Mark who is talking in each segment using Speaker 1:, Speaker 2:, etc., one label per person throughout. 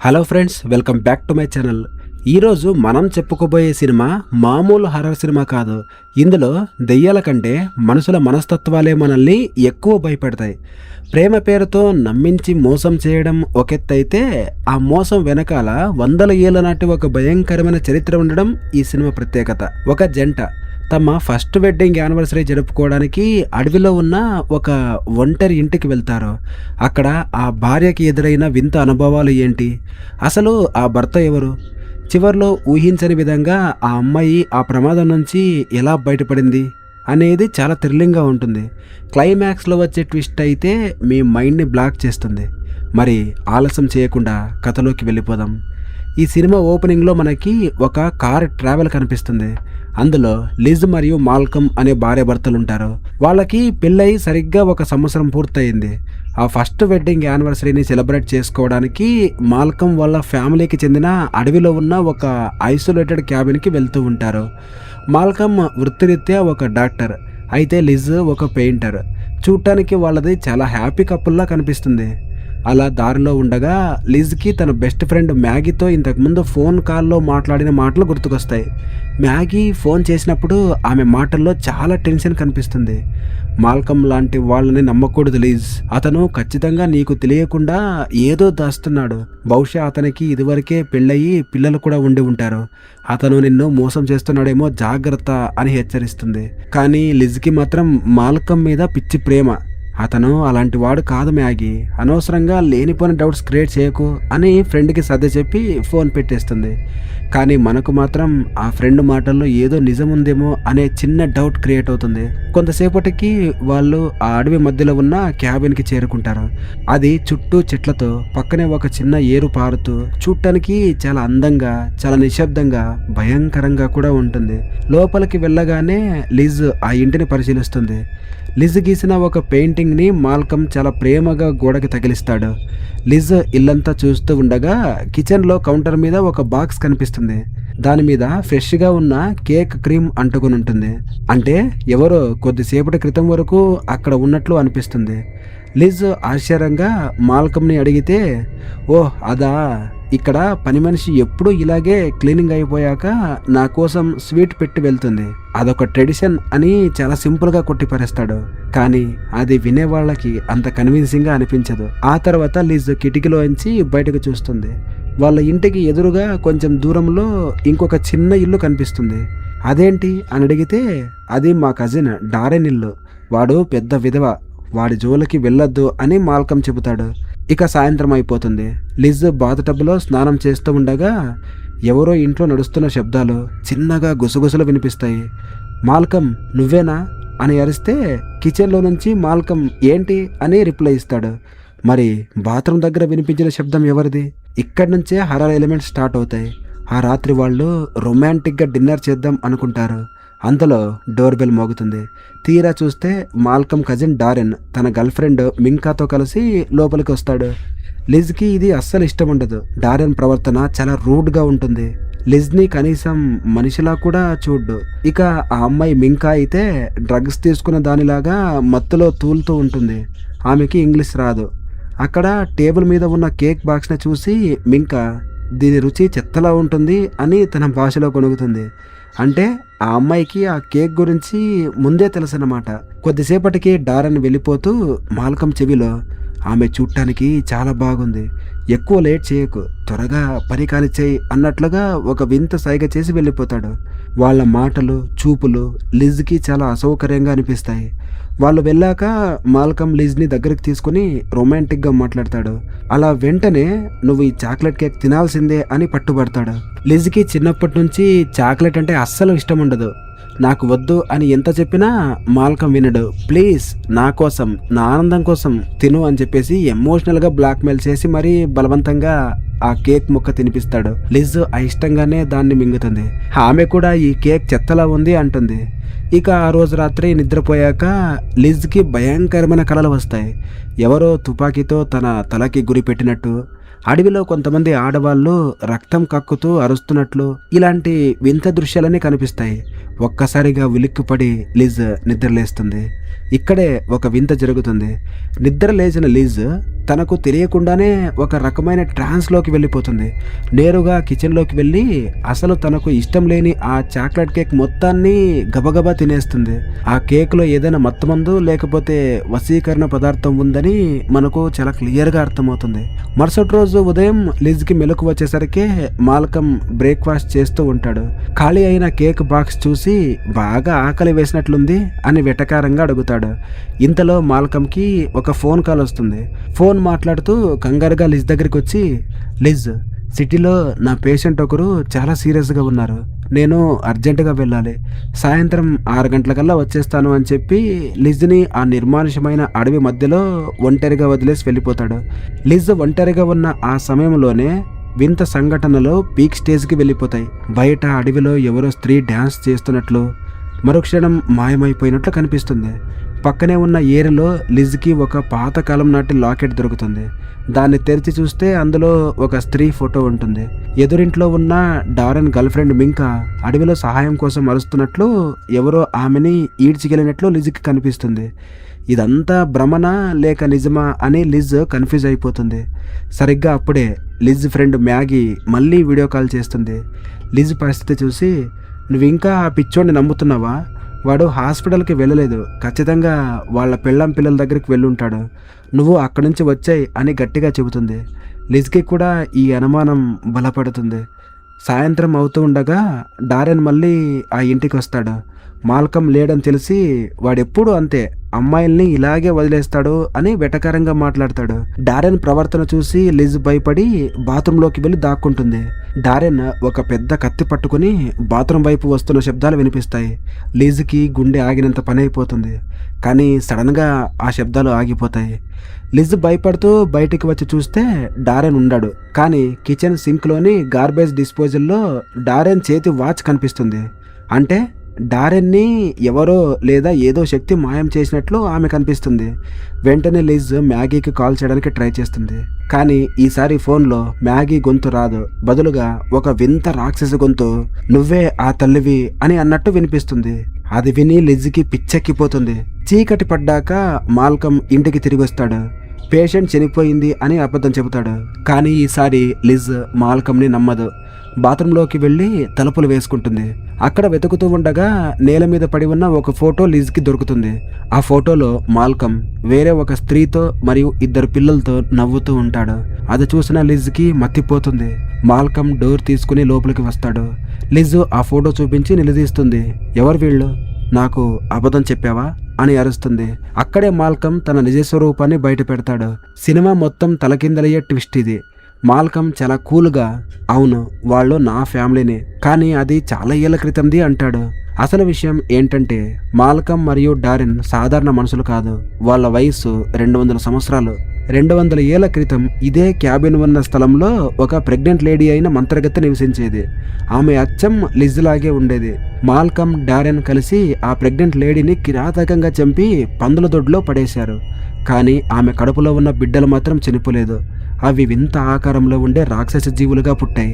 Speaker 1: Hello friends, welcome back to my channel. ఈరోజు మనం చెప్పుకోబోయే సినిమా మామూలు హర్రర్ సినిమా కాదు. ఇందులో దెయ్యాల కంటే మనుషుల మనస్తత్వాలే మనల్ని ఎక్కువ భయపెడతాయి. ప్రేమ పేరుతో నమ్మించి మోసం చేయడం ఒకెత్తైతే, ఆ మోసం వెనకాల వందల ఏళ్ల నాటి ఒక భయంకరమైన చరిత్ర ఉండడం ఈ సినిమా ప్రత్యేకత. ఒక జంట తమ ఫస్ట్ వెడ్డింగ్ యానివర్సరీ జరుపుకోవడానికి అడవిలో ఉన్న ఒక ఒంటరి ఇంటికి వెళ్తారు. అక్కడ ఆ భార్యకి ఎదురైన వింత అనుభవాలు ఏంటి, అసలు ఆ భర్త ఎవరు, చివర్లో ఊహించని విధంగా ఆ అమ్మాయి ఆ ప్రమాదం నుంచి ఎలా బయటపడింది అనేది చాలా థ్రిల్లింగ్గా ఉంటుంది. క్లైమాక్స్లో వచ్చే ట్విస్ట్ అయితే మీ మైండ్ని బ్లాక్ చేస్తుంది. మరి ఆలస్యం చేయకుండా కథలోకి వెళ్ళిపోదాం. ఈ సినిమా ఓపెనింగ్లో మనకి ఒక కార్ ట్రావెల్ కనిపిస్తుంది. అందులో లిజ్ మరియు మాల్కమ్ అనే భార్యాభర్తలు ఉంటారు. వాళ్ళకి పెళ్ళై సరిగ్గా 1 సంవత్సరం పూర్తయింది. ఆ ఫస్ట్ వెడ్డింగ్ యానివర్సరీని సెలబ్రేట్ చేసుకోవడానికి మాల్కమ్ వాళ్ళ ఫ్యామిలీకి చెందిన అడవిలో ఉన్న ఒక ఐసోలేటెడ్ క్యాబిన్కి వెళ్తూ ఉంటారు. మాల్కమ్ వృత్తిరీత్యా ఒక డాక్టర్, అయితే లిజ్ ఒక పెయింటర్. చూడటానికి వాళ్ళది చాలా హ్యాపీ కపుల్లా కనిపిస్తుంది. అలా దారిలో ఉండగా లిజ్కి తన బెస్ట్ ఫ్రెండ్ మ్యాగీతో ఇంతకుముందు ఫోన్ కాల్లో మాట్లాడిన మాటలు గుర్తుకొస్తాయి. మ్యాగీ ఫోన్ చేసినప్పుడు ఆమె మాటల్లో చాలా టెన్షన్ కనిపిస్తుంది. మాల్కమ్ లాంటి వాళ్ళని నమ్మకూడదు లిజ్, అతను ఖచ్చితంగా నీకు తెలియకుండా ఏదో దాస్తున్నాడు. బహుశా అతనికి ఇదివరకే పెళ్ళయి పిల్లలు కూడా ఉండి ఉంటారు. అతను నిన్ను మోసం చేస్తున్నాడేమో, జాగ్రత్త అని హెచ్చరిస్తుంది. కానీ లిజ్కి మాత్రం మాల్కమ్ మీద పిచ్చి ప్రేమ. అతను అలాంటి వాడు కాదు మ్యాగీ, అనవసరంగా లేనిపోయిన డౌట్స్ క్రియేట్ చేయకు అని ఫ్రెండ్కి సర్ది చెప్పి ఫోన్ పెట్టేస్తుంది. కానీ మనకు మాత్రం ఆ ఫ్రెండ్ మాటల్లో ఏదో నిజం ఉందేమో అనే చిన్న డౌట్ క్రియేట్ అవుతుంది. కొంతసేపటికి వాళ్ళు ఆ అడవి మధ్యలో ఉన్న క్యాబిన్కి చేరుకుంటారు. అది చుట్టూ చెట్లతో, పక్కనే ఒక చిన్న ఏరు పారుతూ, చూడటానికి చాలా అందంగా, చాలా నిశ్శబ్దంగా, భయంకరంగా కూడా ఉంటుంది. లోపలికి వెళ్ళగానే లిజ్ ఆ ఇంటిని పరిశీలిస్తుంది. లిజ్ గీసిన ఒక పెయింటింగ్ని మాల్కమ్ చాలా ప్రేమగా గోడకి తగిలిస్తాడు. లిజ్ ఇల్లంతా చూస్తూ ఉండగా కిచెన్లో కౌంటర్ మీద ఒక బాక్స్ కనిపిస్తుంది. దాని మీద ఫ్రెష్గా ఉన్న కేక్ క్రీమ్ అంటుకుని ఉంటుంది. అంటే ఎవరో కొద్దిసేపటి క్రితం వరకు అక్కడ ఉన్నట్లు అనిపిస్తుంది. లిజ్ ఆశ్చర్యంగా మాల్కమ్ని అడిగితే, ఓహ్ అదా, ఇక్కడ పని మనిషి ఎప్పుడూ ఇలాగే క్లీనింగ్ అయిపోయాక నా కోసం స్వీట్ పెట్టి వెళ్తుంది, అదొక ట్రెడిషన్ అని చాలా సింపుల్గా కొట్టిపరేస్తాడు. కానీ అది వినేవాళ్ళకి అంత కన్విన్సింగ్గా అనిపించదు. ఆ తర్వాత లిజ్ కిటికీలోంచి బయటకు చూస్తుంది. వాళ్ళ ఇంటికి ఎదురుగా కొంచెం దూరంలో ఇంకొక చిన్న ఇల్లు కనిపిస్తుంది. అదేంటి అని అడిగితే, అది మా కజిన్ డారెన్ ఇల్లు, వాడు పెద్ద విధవ, వాడి జోలికి వెళ్ళొద్దు అని మాల్కమ్ చెబుతాడు. ఇక సాయంత్రం అయిపోతుంది. లిజ్ బాతుటబ్లో స్నానం చేస్తూ ఉండగా ఎవరో ఇంట్లో నడుస్తున్న శబ్దాలు, చిన్నగా గుసగుసలు వినిపిస్తాయి. మాల్కమ్ నువ్వేనా అని అరిస్తే కిచెన్లో నుంచి మాల్కమ్ ఏంటి అని రిప్లై ఇస్తాడు. మరి బాత్రూమ్ దగ్గర వినిపించిన శబ్దం ఎవరిది? ఇక్కడి నుంచే హర్రర్ ఎలిమెంట్స్ స్టార్ట్ అవుతాయి. ఆ రాత్రి వాళ్ళు రొమాంటిక్గా డిన్నర్ చేద్దాం అనుకుంటారు. అంతలో డోర్ బెల్ మోగుతుంది. తీరా చూస్తే మాల్కమ్ కజిన్ డారెన్ తన గర్ల్ ఫ్రెండ్ మింకాతో కలిసి లోపలికి వస్తాడు. లిజ్కి ఇది అస్సలు ఇష్టం ఉండదు. డారెన్ ప్రవర్తన చాలా రూడ్గా ఉంటుంది. లిజ్ని కనీసం మనిషిలా కూడా చూడ్డు. ఇక ఆ అమ్మాయి మింకా అయితే డ్రగ్స్ తీసుకున్న దానిలాగా మత్తులో తూలుతూ ఉంటుంది. ఆమెకి ఇంగ్లీష్ రాదు. అక్కడ టేబుల్ మీద ఉన్న కేక్ బాక్స్ని చూసి మింకా, దీని రుచి చెత్తలా ఉంటుంది అని తన భాషలో కొనుగుతుంది. అంటే ఆ అమ్మాయికి ఆ కేక్ గురించి ముందే తెలుసన్నమాట. కొద్దిసేపటికి డారెన్ వెళ్ళిపోతూ మాల్కమ్ చెవిలో, ఆమె చూడటానికి చాలా బాగుంది, ఎక్కువ లేట్ చేయకు, త్వరగా పని కానిచ్చేయి అన్నట్లుగా ఒక వింత సైగ చేసి వెళ్ళిపోతాడు. వాళ్ళ మాటలు, చూపులు లిజ్కి చాలా అసౌకర్యంగా అనిపిస్తాయి. వాళ్ళు వెళ్ళాక మాల్కమ్ లిజ్ని దగ్గరికి తీసుకుని రొమాంటిక్గా మాట్లాడతాడు. అలా వెంటనే నువ్వు ఈ చాక్లెట్ కేక్ తినాల్సిందే అని పట్టుబడతాడు. లిజ్కి చిన్నప్పటి నుంచి చాక్లెట్ అంటే అస్సలు ఇష్టం ఉండదు. నాకు వద్దు అని ఎంత చెప్పినా మాల్కమ్ వినడు. ప్లీజ్ నా కోసం, నా ఆనందం కోసం తిను అని చెప్పేసి ఎమోషనల్గా బ్లాక్మెయిల్ చేసి మరీ బలవంతంగా ఆ కేక్ ముక్క తినిపిస్తాడు. లిజ్ అయిష్టంగానే దాన్ని మింగుతుంది. ఆమె కూడా ఈ కేక్ చెత్తలా ఉంది అంటుంది. ఇక ఆ రోజు రాత్రి నిద్రపోయాక లిజ్కి భయంకరమైన కలలు వస్తాయి. ఎవరో తుపాకీతో తన తలకి గురి పెట్టినట్టు, అడవిలో కొంతమంది ఆడవాళ్ళు రక్తం కక్కుతూ అరుస్తున్నట్లు, ఇలాంటి వింత దృశ్యాలన్నీ కనిపిస్తాయి. ఒక్కసారిగా ఉలిక్కిపడి లిజ్ నిద్రలేస్తుంది. ఇక్కడే ఒక వింత జరుగుతుంది. నిద్ర లేచిన లిజ్ తనకు తెలియకుండానే ఒక రకమైన ట్రాన్స్లోకి వెళ్ళిపోతుంది. నేరుగా కిచెన్లోకి వెళ్ళి అసలు తనకు ఇష్టం లేని ఆ చాక్లెట్ కేక్ మొత్తాన్ని గబగబా తినేస్తుంది. ఆ కేక్లో ఏదైనా మత్తుమందు లేకపోతే వశీకరణ పదార్థం ఉందని మనకు చాలా క్లియర్గా అర్థమవుతుంది. మరుసటి రోజు ఉదయం లిజ్కి మెలకు వచ్చేసరికి మాల్కమ్ బ్రేక్ఫాస్ట్ చేస్తూ ఉంటాడు. ఖాళీ అయిన కేక్ బాక్స్ చూసి బాగా ఆకలి వేసినట్లుంది అని వెటకారంగా అడుగుతాడు. ఇంతలో మాల్కమ్కి ఒక ఫోన్ కాల్ వస్తుంది. ఫోన్ మాట్లాడుతూ కంగారుగా లిజ్ దగ్గరికి వచ్చి, లిజ్, సిటీలో నా పేషెంట్ ఒకరు చాలా సీరియస్గా ఉన్నారు, నేను అర్జెంటుగా వెళ్ళాలి, సాయంత్రం 6 గంటలకల్లా వచ్చేస్తాను అని చెప్పి లిజ్ని ఆ నిర్మానుషమైన అడవి మధ్యలో ఒంటరిగా వదిలేసి వెళ్ళిపోతాడు. లిజ్ ఒంటరిగా ఉన్న ఆ సమయంలోనే వింత సంఘటనలు పీక్ స్టేజ్కి వెళ్ళిపోతాయి. బయట అడవిలో ఎవరో స్త్రీ డ్యాన్స్ చేస్తున్నట్లు, మరుక్షణం మాయమైపోయినట్లు కనిపిస్తుంది. పక్కనే ఉన్న ఏరిలో లిజ్కి ఒక పాతకాలం నాటి లాకెట్ దొరుకుతుంది. దాన్ని తెరిచి చూస్తే అందులో ఒక స్త్రీ ఫోటో ఉంటుంది. ఎదురింట్లో ఉన్న డారెన్ గర్ల్ ఫ్రెండ్ మింకా అడవిలో సహాయం కోసం అరుస్తున్నట్లు, ఎవరో ఆమెని ఈడ్చికెళ్ళినట్లు లిజ్కి కనిపిస్తుంది. ఇదంతా భ్రమనా లేక నిజమా అని లిజ్ కన్ఫ్యూజ్ అయిపోతుంది. సరిగ్గా అప్పుడే లిజ్ ఫ్రెండ్ మ్యాగీ మళ్ళీ వీడియో కాల్ చేస్తుంది. లిజ్ పరిస్థితి చూసి, నువ్వు ఇంకా ఆ పిచ్చోడిని నమ్ముతున్నావా? వాడు హాస్పిటల్కి వెళ్ళలేదు, ఖచ్చితంగా వాళ్ళ పిల్లల దగ్గరికి వెళ్ళుంటాడు, నువ్వు అక్కడి నుంచి వచ్చాయి అని గట్టిగా చెబుతుంది. లిజ్కి కూడా ఈ అనుమానం బలపడుతుంది. సాయంత్రం అవుతూ ఉండగా డారెన్ మళ్ళీ ఆ ఇంటికి వస్తాడు. మాల్కమ్ లేడని తెలిసి వాడెప్పుడు అంతే, అమ్మాయిల్ని ఇలాగే వదిలేస్తాడు అని వెటకారంగా మాట్లాడతాడు. డారెన్ ప్రవర్తన చూసి లిజ్ భయపడి బాత్రూంలోకి వెళ్ళి దాక్కుంటుంది. డారెన్ ఒక పెద్ద కత్తి పట్టుకుని బాత్రూం వైపు వస్తున్న శబ్దాలు వినిపిస్తాయి. లిజ్కి గుండె ఆగినంత పని అయిపోతుంది. కానీ సడన్గా ఆ శబ్దాలు ఆగిపోతాయి. లిజ్ భయపడుతూ బయటికి వచ్చి చూస్తే డారెన్ ఉండాడు. కానీ కిచెన్ సింక్లోని గార్బేజ్ డిస్పోజల్లో డారెన్ చేతి వాచ్ కనిపిస్తుంది. అంటే డారెన్ని ఎవరో లేదా ఏదో శక్తి మాయం చేసినట్లు ఆమె కనిపిస్తుంది. వెంటనే లిజ్ మ్యాగీకి కాల్ చేయడానికి ట్రై చేస్తుంది. కానీ ఈసారి ఫోన్లో మ్యాగీ గొంతు రాదు. బదులుగా ఒక వింత రాక్షస గొంతు, నువ్వే ఆ తల్లివి అని అన్నట్టు వినిపిస్తుంది. అది విని లిజ్కి పిచ్చెక్కిపోతుంది. చీకటి పడ్డాక మాల్కమ్ ఇంటికి తిరిగి వస్తాడు. పేషెంట్ చనిపోయింది అని అబద్ధం చెబుతాడు. కానీ ఈసారి లిజ్ మాల్కమ్ని నమ్మదు. బాత్రూంలోకి వెళ్ళి తలుపులు వేసుకుంటుంది. అక్కడ వెతుకుతూ ఉండగా నేల మీద పడి ఉన్న ఒక ఫోటో లిజ్కి దొరుకుతుంది. ఆ ఫోటోలో మాల్కమ్ వేరే ఒక స్త్రీతో మరియు 2 పిల్లలతో నవ్వుతూ ఉంటాడు. అది చూసిన లిజ్కి మత్తిపోతుంది. మాల్కమ్ డోర్ తీసుకుని లోపలికి వస్తాడు. లిజ్ ఆ ఫోటో చూపించి నిలదీస్తుంది. ఎవరు వీళ్ళు? నాకు అబద్ధం చెప్పావా అని అరుస్తుంది. అక్కడే మాల్కమ్ తన నిజస్వరూపాన్ని బయట పెడతాడు. సినిమా మొత్తం తలకిందలయ్యే ట్విస్ట్ ఇది. మాల్కమ్ చాలా కూల్గా, అవును వాళ్ళు నా ఫ్యామిలీనే, కానీ అది చాలా ఏళ్ల క్రితంది అంటాడు. అసలు విషయం ఏంటంటే మాల్కమ్ మరియు డారెన్ సాధారణ మనుషులు కాదు. వాళ్ళ వయసు 200 సంవత్సరాలు. 200 ఏళ్ల క్రితం ఇదే క్యాబిన్ ఉన్న స్థలంలో ఒక ప్రెగ్నెంట్ లేడీ అయిన మంత్రగత్తె నివసించేది. ఆమె అచ్చం లిజ్ లాగే ఉండేది. మాల్కమ్, డారెన్ కలిసి ఆ ప్రెగ్నెంట్ లేడీని కిరాతకంగా చంపి పందుల దొడ్లో పడేశారు. కానీ ఆమె కడుపులో ఉన్న బిడ్డలు మాత్రం చనిపోలేదు. అవి వింత ఆకారంలో ఉండే రాక్షస జీవులుగా పుట్టాయి.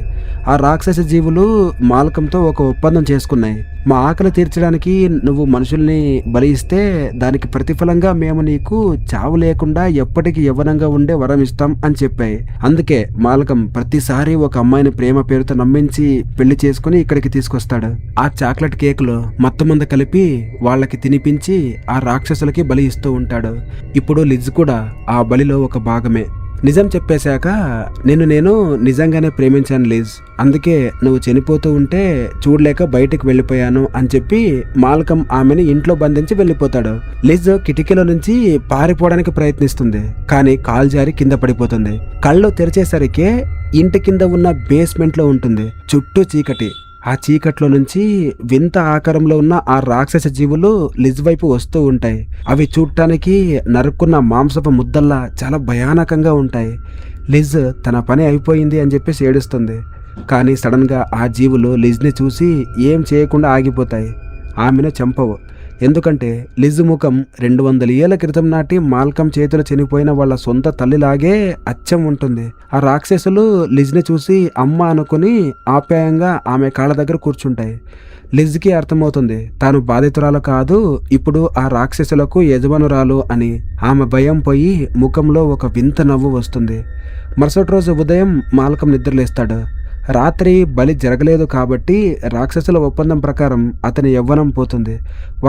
Speaker 1: ఆ రాక్షస జీవులు మాల్కంతో ఒక ఒప్పందం చేసుకున్నాయి. మా ఆకలి తీర్చడానికి నువ్వు మనుషుల్ని బలి ఇస్తే దానికి ప్రతిఫలంగా మేము నీకు చావు లేకుండా ఎప్పటికీ యవ్వనంగా ఉండే వరం ఇస్తాం అని చెప్పాయి. అందుకే మాల్కం ప్రతిసారి ఒక అమ్మాయిని ప్రేమ పేరుతో నమ్మించి పెళ్లి చేసుకుని ఇక్కడికి తీసుకొస్తాడు. ఆ చాక్లెట్ కేకులో మత్తుమంద కలిపి వాళ్ళకి తినిపించి ఆ రాక్షసులకి బలి ఇస్తూ ఉంటాడు. ఇప్పుడు లిజ్ కూడా ఆ బలిలో ఒక భాగమే. నిజం చెప్పేశాక నేను నిజంగానే ప్రేమించాను లిజ్, అందుకే నువ్వు చనిపోతూ ఉంటే చూడలేక బయటికి వెళ్ళిపోయాను అని చెప్పి మాల్కమ్ ఆమెని ఇంట్లో బంధించి వెళ్ళిపోతాడు. లిజ్ కిటికీలో నుంచి పారిపోవడానికి ప్రయత్నిస్తుంది. కానీ కాలు జారి కింద పడిపోతుంది. కళ్ళు తెరిచేసరికి ఇంటి కింద ఉన్న బేస్మెంట్లో ఉంటుంది. చుట్టూ చీకటి. ఆ చీకట్లో నుంచి వింత ఆకారంలో ఉన్న ఆ రాక్షస జీవులు లిజ్ వైపు వస్తూ ఉంటాయి. అవి చూడటానికి నరుక్కున్న మాంసపు ముద్దల్లా చాలా భయానకంగా ఉంటాయి. లిజ్ తన పని అయిపోయింది అని చెప్పేసి ఏడుస్తుంది. కానీ సడన్గా ఆ జీవులు లిజ్ని చూసి ఏం చేయకుండా ఆగిపోతాయి. ఆమెను చంపవు. ఎందుకంటే లిజ్ ముఖం 200 ఏళ్ల క్రితం నాటి మాల్కమ్ చేతులు చనిపోయిన వాళ్ళ సొంత తల్లిలాగే అచ్చం ఉంటుంది. ఆ రాక్షసులు లిజ్ని చూసి అమ్మ అనుకుని ఆప్యాయంగా ఆమె కాళ్ళ దగ్గర కూర్చుంటాయి. లిజ్కి అర్థమవుతుంది తాను బాధితురాలు కాదు, ఇప్పుడు ఆ రాక్షసులకు యజమానురాలు అని. ఆమె భయం పోయి ముఖంలో ఒక వింత నవ్వు వస్తుంది. మరుసటి రోజు ఉదయం మాల్కమ్ నిద్రలేస్తాడు. రాత్రి బలి జరగలేదు కాబట్టి రాక్షసుల ఒప్పందం ప్రకారం అతని యవ్వనం పోతుంది.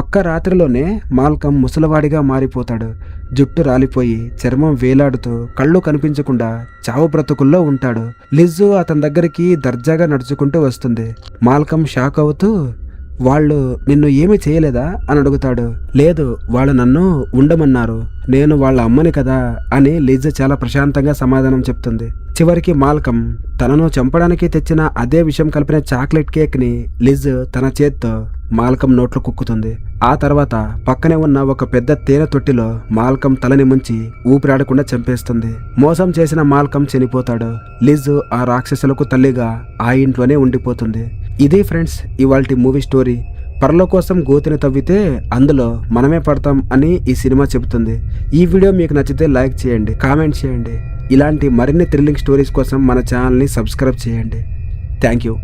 Speaker 1: ఒక్క రాత్రిలోనే మాల్కమ్ ముసలివాడిగా మారిపోతాడు. జుట్టు రాలిపోయి చర్మం వేలాడుతూ కళ్ళు కనిపించకుండా చావు బ్రతుకుల్లో ఉంటాడు. లిజ్ అతని దగ్గరికి దర్జాగా నడుచుకుంటూ వస్తుంది. మాల్కమ్ షాక్ అవుతూ, వాళ్ళు నిన్ను ఏమీ చేయలేదా అని అడుగుతాడు. లేదు, వాళ్ళు నన్ను ఉండమన్నారు, నేను వాళ్ళ అమ్మని కదా అని లిజ్ చాలా ప్రశాంతంగా సమాధానం చెప్తుంది. చివరికి మాల్కమ్ తనను చంపడానికి తెచ్చిన అదే విషయం కలిపిన చాక్లెట్ కేక్ని లిజ్ తన చేత్తో మాల్కమ్ నోట్లో కుక్కుతుంది. ఆ తర్వాత పక్కనే ఉన్న ఒక పెద్ద తేనె తొట్టిలో మాల్కమ్ తలని ముంచి ఊపిరాడకుండా చంపేస్తుంది. మోసం చేసిన మాల్కమ్ చనిపోతాడు. లిజ్ ఆ రాక్షసులకు తల్లిగా ఆ ఇంట్లోనే ఉండిపోతుంది. ఇది ఫ్రెండ్స్ ఇవాల్టి మూవీ స్టోరీ. పరలో కోసం గోతిని తవ్వితే అందులో మనమే పడతాం అని ఈ సినిమా చెబుతుంది. ఈ వీడియో మీకు నచ్చితే లైక్ చేయండి, కామెంట్ చేయండి. ఇలాంటి మరిన్ని థ్రిల్లింగ్ స్టోరీస్ కోసం మన ఛానల్ని సబ్స్క్రైబ్ చేయండి. Thank you.